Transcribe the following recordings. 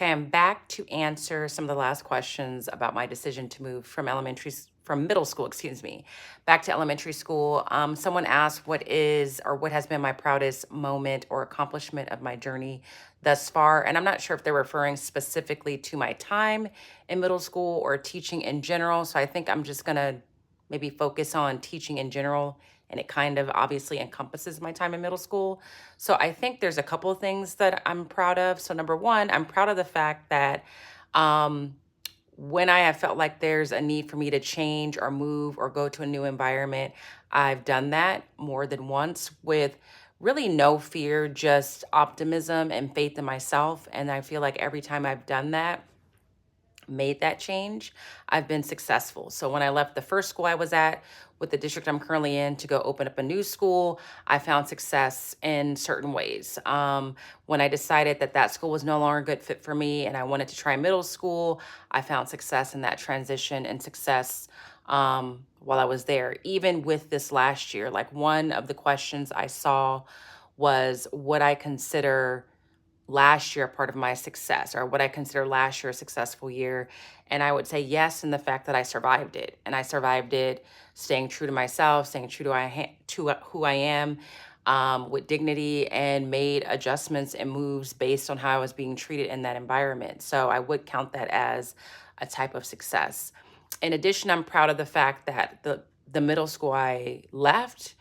Okay, I'm back to answer some of the last questions about my decision to move from middle school, excuse me, back to elementary school. Someone asked what is or what has been my proudest moment or accomplishment of my journey thus far. And I'm not sure if they're referring specifically to my time in middle school or teaching in general. So I think I'm just gonna maybe focus on teaching in general. And it kind of obviously encompasses my time in middle school. So I think there's a couple of things that I'm proud of. So number one, I'm proud of the fact that um, when I have felt like there's a need for me to change or move or go to a new environment, I've done that more than once with really no fear, just optimism and faith in myself. And I feel like every time I've done that, made that change, I've been successful. So when I left the first school I was at with the district I'm currently in to go open up a new school, I found success in certain ways. When I decided that that school was no longer a good fit for me and I wanted to try middle school, I found success in that transition and success while I was there. Even with this last year, like one of the questions I saw was what I consider last year part of my success or what I consider last year a successful year. And I would say yes in the fact that I survived it. And I survived it staying true to myself, staying true to who I am with dignity and made adjustments and moves based on how I was being treated in that environment. So I would count that as a type of success. In addition, I'm proud of the fact that the middle school I left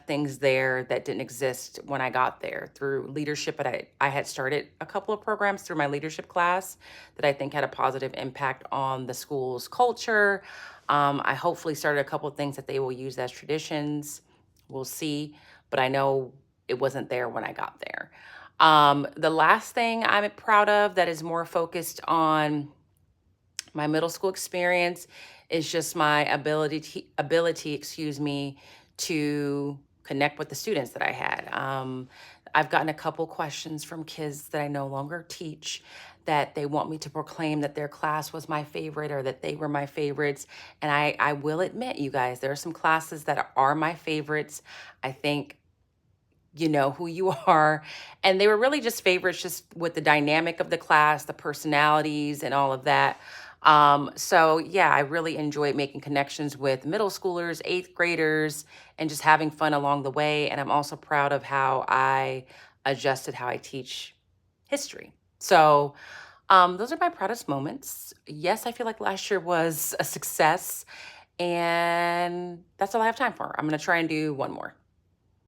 things there that didn't exist when I got there through leadership. But I had started a couple of programs through my leadership class that I think had a positive impact on the school's culture. I hopefully started a couple of things that they will use as traditions. We'll see. But I know it wasn't there when I got there. The last thing I'm proud of that is more focused on my middle school experience is just my ability, excuse me, to connect with the students that I had. I've gotten a couple questions from kids that I no longer teach that they want me to proclaim that their class was my favorite or that they were my favorites. And I will admit, you guys, there are some classes that are my favorites. I think you know who you are. And they were really just favorites, just with the dynamic of the class, the personalities, and all of that. So, yeah, I really enjoyed making connections with middle schoolers, eighth graders, and just having fun along the way. And I'm also proud of how I adjusted how I teach history. So, those are my proudest moments. Yes, I feel like last year was a success. And that's all I have time for. I'm going to try and do one more.